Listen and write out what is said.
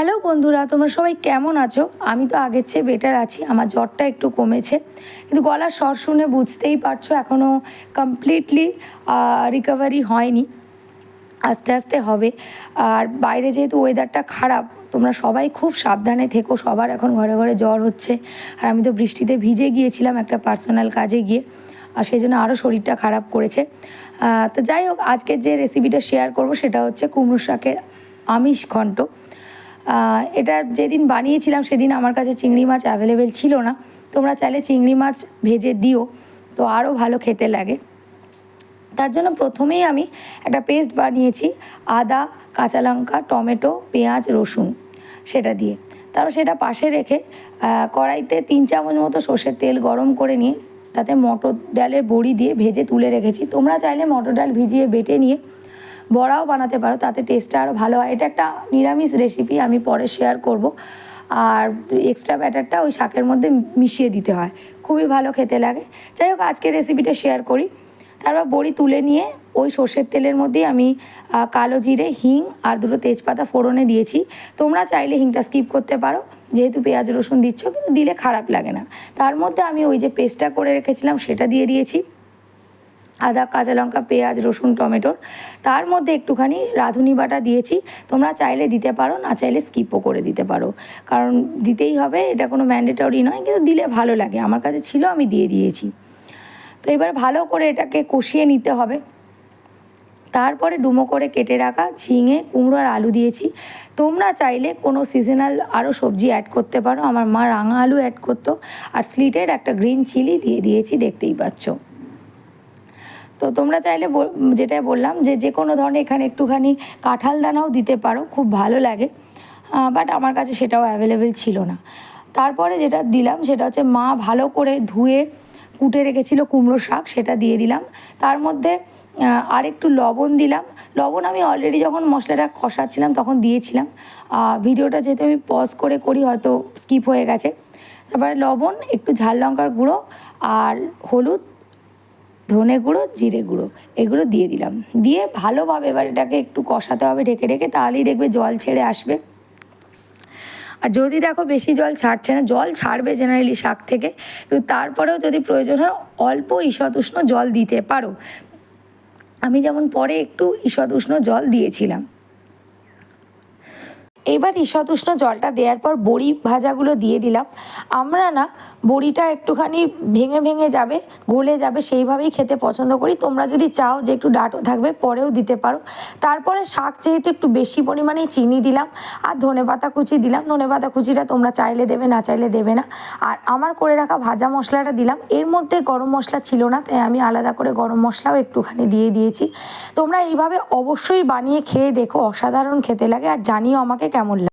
Hello বন্ধুরা, তোমরা সবাই কেমন আছো? আমি তো আগের চেয়ে বেটার আছি। আমার জ্বরটা একটু কমেছে, কিন্তু গলার স্বর শুনে বুঝতেই পারছো এখনও কমপ্লিটলি রিকভারি হয়নি, আস্তে আস্তে হবে। আর বাইরে যেহেতু ওয়েদারটা খারাপ, তোমরা সবাই খুব সাবধানে থেকো। সবার এখন ঘরে ঘরে জ্বর হচ্ছে, আর আমি তো বৃষ্টিতে ভিজে গিয়েছিলাম একটা পার্সোনাল কাজে গিয়ে, আর সেই জন্য আরও শরীরটা খারাপ করেছে। তো যাই হোক, আজকে যে রেসিপিটা শেয়ার করব সেটা হচ্ছে কুমড়ো শাকের আমিষ ঘন্ট। এটা যেদিন বানিয়েছিলাম সেদিন আমার কাছে চিংড়ি মাছ অ্যাভেলেবেল ছিল না। তোমরা চাইলে চিংড়ি মাছ ভেজে দিও, তো আরও ভালো খেতে লাগে। তার জন্য প্রথমেই আমি একটা পেস্ট বানিয়েছি আদা, কাঁচা লঙ্কা, টমেটো, পেঁয়াজ, রসুন সেটা দিয়ে। তারপর সেটা পাশে রেখে কড়াইতে 3 চামচ মতো সর্ষের তেল গরম করে নিয়ে তাতে মটর ডালের বড়ি দিয়ে ভেজে তুলে রেখেছি। তোমরা চাইলে মটর ডাল ভিজিয়ে বেটে নিয়ে বড়াও বানাতে পারো, তাতে টেস্টটা আরও ভালো হয়। এটা একটা নিরামিষ রেসিপি, আমি পরে শেয়ার করব। আর এক্সট্রা ব্যাটারটা ওই শাকের মধ্যে মিশিয়ে দিতে হয়, খুবই ভালো খেতে লাগে। যাই হোক, আজকের রেসিপিটা শেয়ার করি। তারপর বড়ি তুলে নিয়ে ওই সর্ষের তেলের মধ্যেই আমি কালো জিরে, হিং আর 2টো তেজপাতা ফোড়নে দিয়েছি। তোমরা চাইলে হিংটা স্কিপ করতে পারো, যেহেতু পেঁয়াজ রসুন দিচ্ছ, কিন্তু দিলে খারাপ লাগে না। তার মধ্যে আমি ওই যে পেস্টটা করে রেখেছিলাম সেটা দিয়ে দিয়েছি, আদা, কাঁচা লঙ্কা, পেঁয়াজ, রসুন, টমেটোর। তার মধ্যে একটুখানি রাঁধুনি বাটা দিয়েছি। তোমরা চাইলে দিতে পারো, না চাইলে স্কিপও করে দিতে পারো, কারণ দিতেই হবে, এটা কোনো ম্যান্ডেটরি নয়, কিন্তু দিলে ভালো লাগে। আমার কাছে ছিল, আমি দিয়ে দিয়েছি। তো এবার ভালো করে এটাকে কষিয়ে নিতে হবে। তারপরে ডুমো করে কেটে রাখা ঝিঙে, কুমড়ো আর আলু দিয়েছি। তোমরা চাইলে কোনো সিজনাল আরও সবজি অ্যাড করতে পারো। আমার মা রাঙা আলু অ্যাড করতো, আর স্লিটের একটা গ্রিন চিলি দিয়ে দিয়েছি, দেখতেই পাচ্ছ। তো তোমরা চাইলে যেটা বললাম যে কোনো ধরনের, এখানে একটুখানি কাঁঠাল দানাও দিতে পারো, খুব ভালো লাগে, বাট আমার কাছে সেটাও অ্যাভেলেবেল ছিল না। তারপরে যেটা দিলাম সেটা হচ্ছে মা ভালো করে ধুয়ে কুটে রেখেছিল কুমড়ো শাক, সেটা দিয়ে দিলাম। তার মধ্যে আর একটু লবণ দিলাম। লবণ আমি অলরেডি যখন মশলাটা কষাচ্ছিলাম তখন দিয়েছিলাম। ভিডিওটা যেহেতু আমি পজ করে করি, হয়তো স্কিপ হয়ে গেছে। তারপরে লবণ, একটু ঝাল লঙ্কার গুঁড়ো আর হলুদ, ধনে গুঁড়ো, জিরে গুঁড়ো, এগুলো দিয়ে দিলাম। দিয়ে ভালোভাবে এবার এটাকে একটু কষাতে হবে ঢেকে ঢেকে, তাহলেই দেখবে জল ছেড়ে আসবে। আর যদি দেখো বেশি জল ছাড়ছে না, জল ছাড়বে জেনারেলি শাক থেকে, কিন্তু তারপরেও যদি প্রয়োজন হয় অল্প ঈষৎ উষ্ণ জল দিতে পারো। আমি যেমন পরে একটু ঈষৎ উষ্ণ জল দিয়েছিলাম। এবার ঈষৎ উষ্ণ জলটা দেওয়ার পর বড়ি ভাজাগুলো দিয়ে দিলাম। আমরা না বড়িটা একটুখানি ভেঙে ভেঙে যাবে, গলে যাবে, সেইভাবেই খেতে পছন্দ করি। তোমরা যদি চাও যে একটু ডাঁটো থাকবে, পরেও দিতে পারো। তারপরে শাক যেহেতু একটু বেশি পরিমাণে চিনি দিলাম, আর ধনেপাতা কুচি দিলাম। ধনেপাতা কুচিটা তোমরা চাইলে দেবে, না চাইলে দেবে না। আর আমার করে রাখা ভাজা মশলাটা দিলাম। এর মধ্যে গরম মশলা ছিল না, তাই আমি আলাদা করে গরম মশলাও একটুখানি দিয়ে দিয়েছি। তোমরা এইভাবে অবশ্যই বানিয়ে খেয়ে দেখো, অসাধারণ খেতে লাগে। আর জানিও আমাকে কেমন লাগে।